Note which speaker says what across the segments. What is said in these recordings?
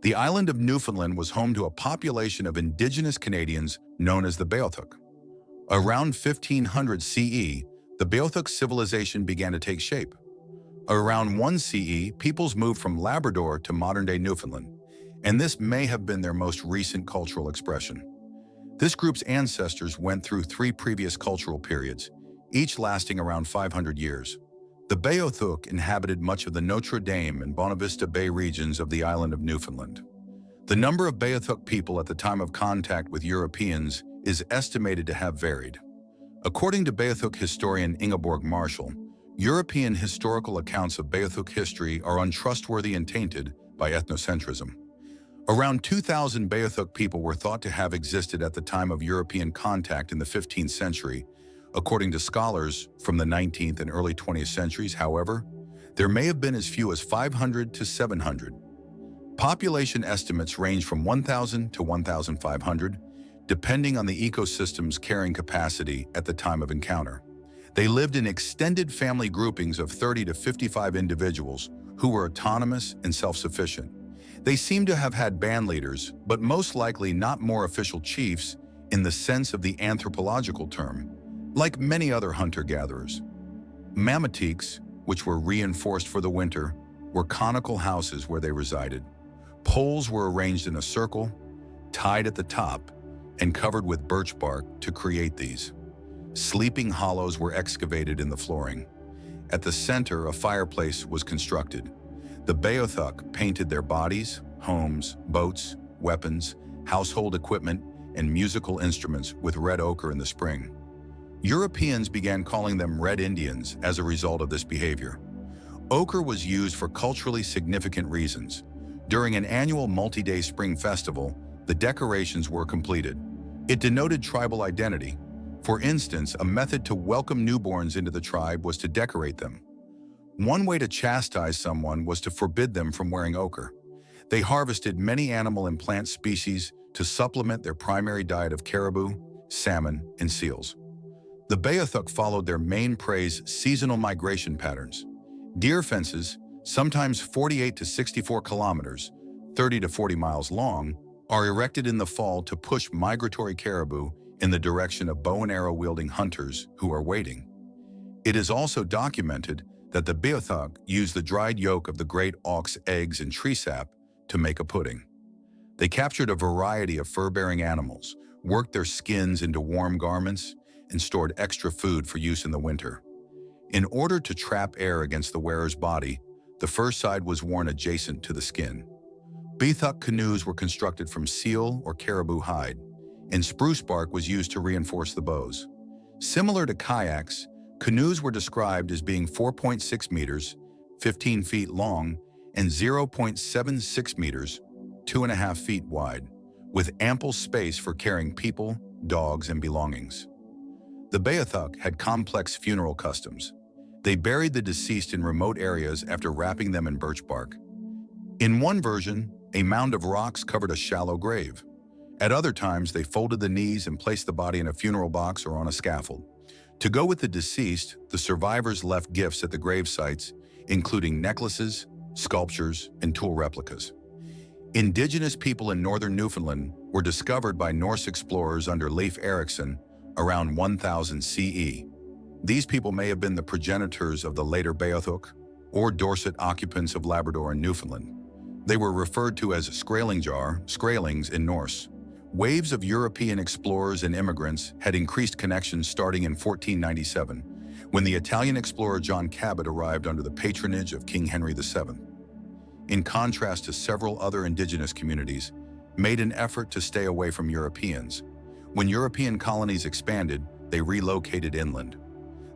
Speaker 1: The island of Newfoundland was home to a population of Indigenous Canadians known as the Beothuk. Around 1500 CE, the Beothuk civilization began to take shape. Around 1 CE, peoples moved from Labrador to modern-day Newfoundland, and this may have been their most recent cultural expression. This group's ancestors went through 3 previous cultural periods, each lasting around 500 years. The Beothuk inhabited much of the Notre Dame and Bonavista Bay regions of the island of Newfoundland. The number of Beothuk people at the time of contact with Europeans is estimated to have varied. According to Beothuk historian Ingeborg Marshall, European historical accounts of Beothuk history are untrustworthy and tainted by ethnocentrism. Around 2,000 Beothuk people were thought to have existed at the time of European contact in the 15th century. According to scholars from the 19th and early 20th centuries, however, there may have been as few as 500 to 700. Population estimates range from 1,000 to 1,500, depending on the ecosystem's carrying capacity at the time of encounter. They lived in extended family groupings of 30 to 55 individuals who were autonomous and self-sufficient. They seem to have had band leaders, but most likely not more official chiefs in the sense of the anthropological term, like many other hunter-gatherers. Mamatiques, which were reinforced for the winter, were conical houses where they resided. Poles were arranged in a circle, tied at the top, and covered with birch bark to create these. Sleeping hollows were excavated in the flooring. At the center, a fireplace was constructed. The Beothuk painted their bodies, homes, boats, weapons, household equipment, and musical instruments with red ochre in the spring. Europeans began calling them Red Indians as a result of this behavior. Ochre was used for culturally significant reasons. During an annual multi-day spring festival, the decorations were completed. It denoted tribal identity. For instance, a method to welcome newborns into the tribe was to decorate them. One way to chastise someone was to forbid them from wearing ochre. They harvested many animal and plant species to supplement their primary diet of caribou, salmon, and seals. The Beothuk followed their main prey's seasonal migration patterns. Deer fences, sometimes 48 to 64 kilometers, 30 to 40 miles long, are erected in the fall to push migratory caribou in the direction of bow and arrow-wielding hunters who are waiting. It is also documented that the Beothuk used the dried yolk of the great auk's eggs and tree sap to make a pudding. They captured a variety of fur-bearing animals, worked their skins into warm garments, and stored extra food for use in the winter. In order to trap air against the wearer's body, the fur side was worn adjacent to the skin. Beothuk canoes were constructed from seal or caribou hide, and spruce bark was used to reinforce the bows. Similar to kayaks, canoes were described as being 4.6 meters, 15 feet long, and 0.76 meters, 2.5 feet wide, with ample space for carrying people, dogs, and belongings. The Beothuk had complex funeral customs. They buried the deceased in remote areas after wrapping them in birch bark. In one version, a mound of rocks covered a shallow grave. At other times, they folded the knees and placed the body in a funeral box or on a scaffold. To go with the deceased, the survivors left gifts at the grave sites, including necklaces, sculptures, and tool replicas. Indigenous people in northern Newfoundland were discovered by Norse explorers under Leif Erikson around 1000 CE. These people may have been the progenitors of the later Beothuk or Dorset occupants of Labrador and Newfoundland. They were referred to as Skrælings in Norse. Waves of European explorers and immigrants had increased connections starting in 1497, when the Italian explorer John Cabot arrived under the patronage of King Henry VII. In contrast to several other indigenous communities, made an effort to stay away from Europeans. When European colonies expanded, they relocated inland.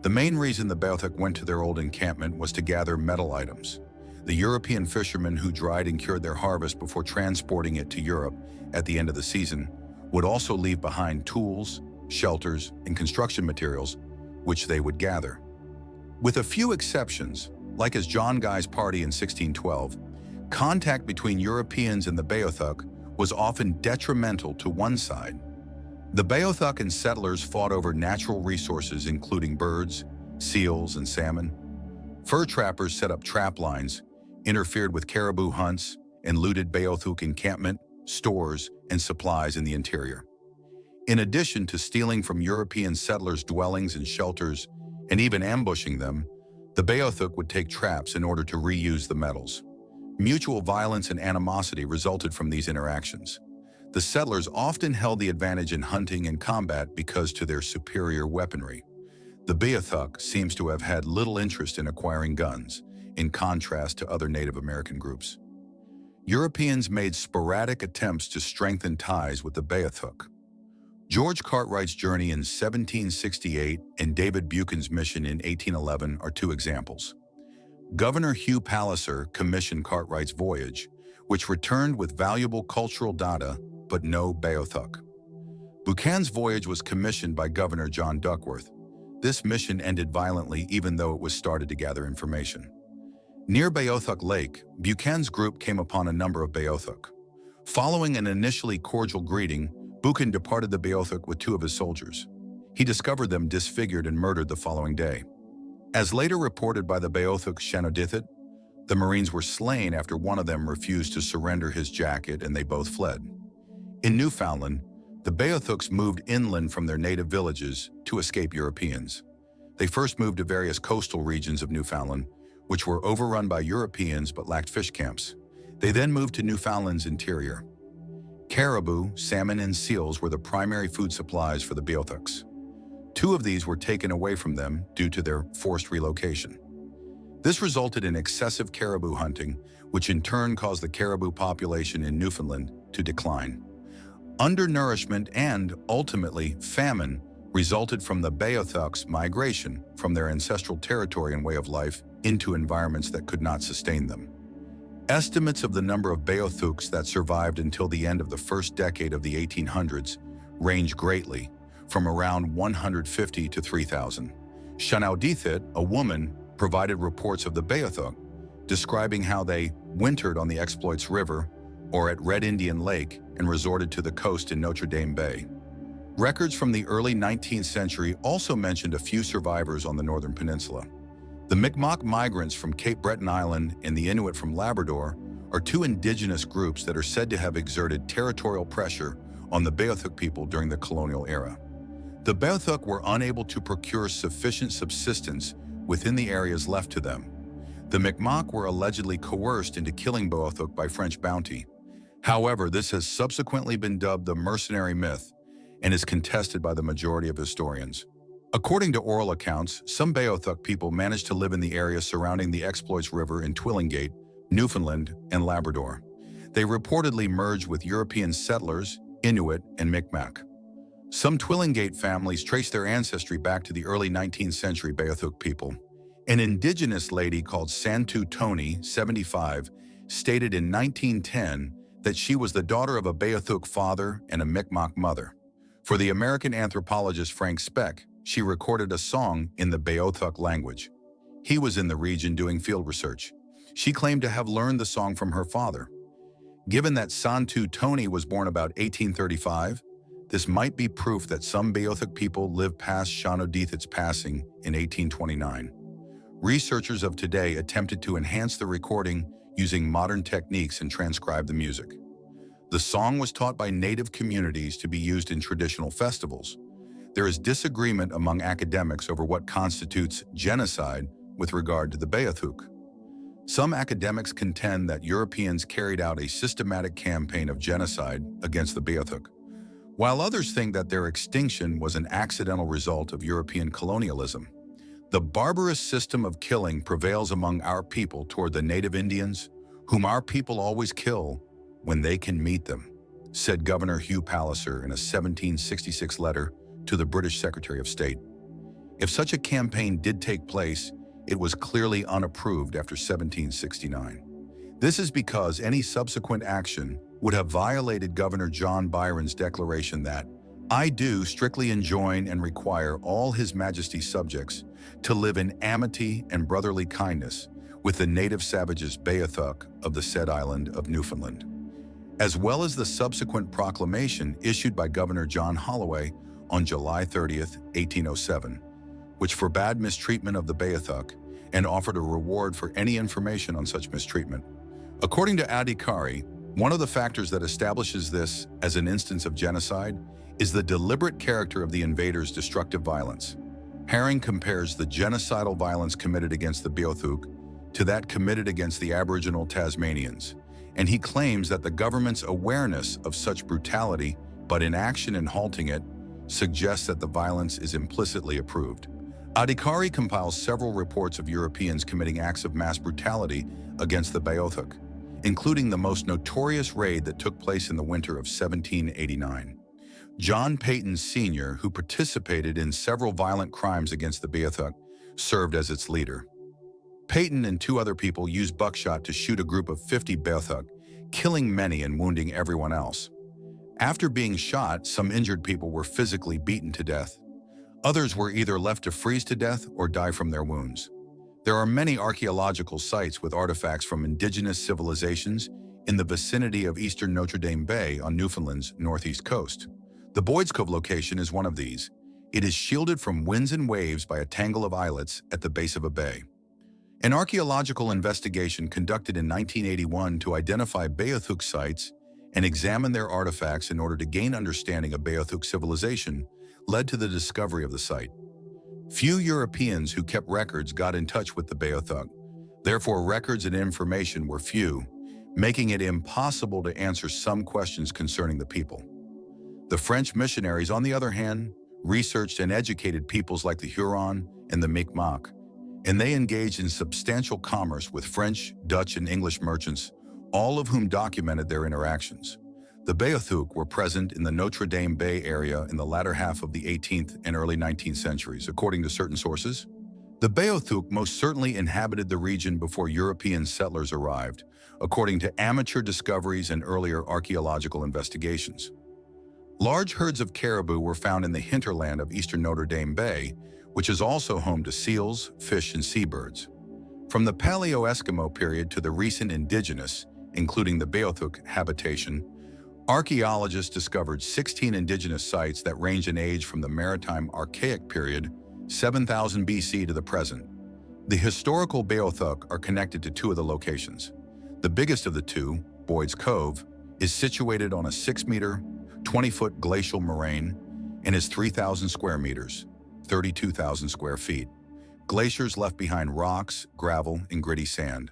Speaker 1: The main reason the Beothuk went to their old encampment was to gather metal items. The European fishermen who dried and cured their harvest before transporting it to Europe at the end of the season would also leave behind tools, shelters, and construction materials, which they would gather. With a few exceptions, like as John Guy's party in 1612, contact between Europeans and the Beothuk was often detrimental to one side. The Beothuk and settlers fought over natural resources including birds, seals, and salmon. Fur trappers set up trap lines, interfered with caribou hunts, and looted Beothuk encampment, stores, and supplies in the interior. In addition to stealing from European settlers' dwellings and shelters, and even ambushing them, the Beothuk would take traps in order to reuse the metals. Mutual violence and animosity resulted from these interactions. The settlers often held the advantage in hunting and combat because to their superior weaponry. The Beothuk seems to have had little interest in acquiring guns, in contrast to other Native American groups. Europeans made sporadic attempts to strengthen ties with the Beothuk. George Cartwright's journey in 1768 and David Buchan's mission in 1811 are two examples. Governor Hugh Palliser commissioned Cartwright's voyage, which returned with valuable cultural data, but no Beothuk. Buchan's voyage was commissioned by Governor John Duckworth. This mission ended violently even though it was started to gather information. Near Beothuk Lake, Buchan's group came upon a number of Beothuk. Following an initially cordial greeting, Buchan departed the Beothuk with two of his soldiers. He discovered them disfigured and murdered the following day. As later reported by the Beothuk Shanodithit, the Marines were slain after one of them refused to surrender his jacket and they both fled. In Newfoundland, the Beothuks moved inland from their native villages to escape Europeans. They first moved to various coastal regions of Newfoundland, which were overrun by Europeans but lacked fish camps. They then moved to Newfoundland's interior. Caribou, salmon, and seals were the primary food supplies for the Beothuks. Two of these were taken away from them due to their forced relocation. This resulted in excessive caribou hunting, which in turn caused the caribou population in Newfoundland to decline. Undernourishment and, ultimately, famine resulted from the Beothuks' migration from their ancestral territory and way of life into environments that could not sustain them. Estimates of the number of Beothuks that survived until the end of the first decade of the 1800s range greatly, from around 150 to 3,000. Shanodithit, a woman, provided reports of the Beothuk, describing how they wintered on the Exploits River or at Red Indian Lake and resorted to the coast in Notre Dame Bay. Records from the early 19th century also mentioned a few survivors on the northern peninsula. The Mi'kmaq migrants from Cape Breton Island and the Inuit from Labrador are two indigenous groups that are said to have exerted territorial pressure on the Beothuk people during the colonial era. The Beothuk were unable to procure sufficient subsistence within the areas left to them. The Mi'kmaq were allegedly coerced into killing Beothuk by French bounty. However, this has subsequently been dubbed the mercenary myth and is contested by the majority of historians. According to oral accounts, some Beothuk people managed to live in the area surrounding the Exploits River in Twillingate, Newfoundland, and Labrador. They reportedly merged with European settlers, Inuit, and Mi'kmaq. Some Twillingate families trace their ancestry back to the early 19th century Beothuk people. An indigenous lady called Santu Tony, 75, stated in 1910 that she was the daughter of a Beothuk father and a Mi'kmaq mother. For the American anthropologist Frank Speck, she recorded a song in the Beothuk language. He was in the region doing field research. She claimed to have learned the song from her father. Given that Santu Tony was born about 1835, this might be proof that some Beothuk people lived past Shanodithit's passing in 1829. Researchers of today attempted to enhance the recording using modern techniques and transcribe the music. The song was taught by native communities to be used in traditional festivals. There is disagreement among academics over what constitutes genocide with regard to the Beothuk. Some academics contend that Europeans carried out a systematic campaign of genocide against the Beothuk, while others think that their extinction was an accidental result of European colonialism. The barbarous system of killing prevails among our people toward the native Indians, whom our people always kill when they can meet them, said Governor Hugh Palliser in a 1766 letter to the British Secretary of State. If such a campaign did take place, it was clearly unapproved after 1769. This is because any subsequent action would have violated Governor John Byron's declaration that, "I do strictly enjoin and require all His Majesty's subjects to live in amity and brotherly kindness with the native savages Beothuk of the said island of Newfoundland," as well as the subsequent proclamation issued by Governor John Holloway on July 30th, 1807, which forbade mistreatment of the Beothuk and offered a reward for any information on such mistreatment. According to Adhikari, one of the factors that establishes this as an instance of genocide is the deliberate character of the invaders' destructive violence. Herring compares the genocidal violence committed against the Beothuk to that committed against the Aboriginal Tasmanians, and he claims that the government's awareness of such brutality, but inaction in halting it, suggests that the violence is implicitly approved. Adhikari compiles several reports of Europeans committing acts of mass brutality against the Beothuk, including the most notorious raid that took place in the winter of 1789. John Peyton Sr., who participated in several violent crimes against the Beothuk, served as its leader. Peyton and 2 other people used buckshot to shoot a group of 50 Beothuk, killing many and wounding everyone else. After being shot, some injured people were physically beaten to death. Others were either left to freeze to death or die from their wounds. There are many archaeological sites with artifacts from indigenous civilizations in the vicinity of eastern Notre Dame Bay on Newfoundland's northeast coast. The Boyd's Cove location is one of these. It is shielded from winds and waves by a tangle of islets at the base of a bay. An archaeological investigation conducted in 1981 to identify Beothuk sites and examine their artifacts in order to gain understanding of Beothuk civilization led to the discovery of the site. Few Europeans who kept records got in touch with the Beothuk. Therefore, records and information were few, making it impossible to answer some questions concerning the people. The French missionaries, on the other hand, researched and educated peoples like the Huron and the Mi'kmaq, and they engaged in substantial commerce with French, Dutch, and English merchants, all of whom documented their interactions. The Beothuk were present in the Notre Dame Bay area in the latter half of the 18th and early 19th centuries, according to certain sources. The Beothuk most certainly inhabited the region before European settlers arrived, according to amateur discoveries and earlier archaeological investigations. Large herds of caribou were found in the hinterland of eastern Notre Dame Bay, which is also home to seals, fish, and seabirds. From the Paleo-Eskimo period to the recent indigenous, including the Beothuk habitation, archaeologists discovered 16 indigenous sites that range in age from the Maritime Archaic period, 7000 BC to the present. The historical Beothuk are connected to 2 of the locations. The biggest of the 2, Boyd's Cove, is situated on a 6-meter, 20-foot glacial moraine and is 3,000 square meters, 32,000 square feet. Glaciers left behind rocks, gravel, and gritty sand.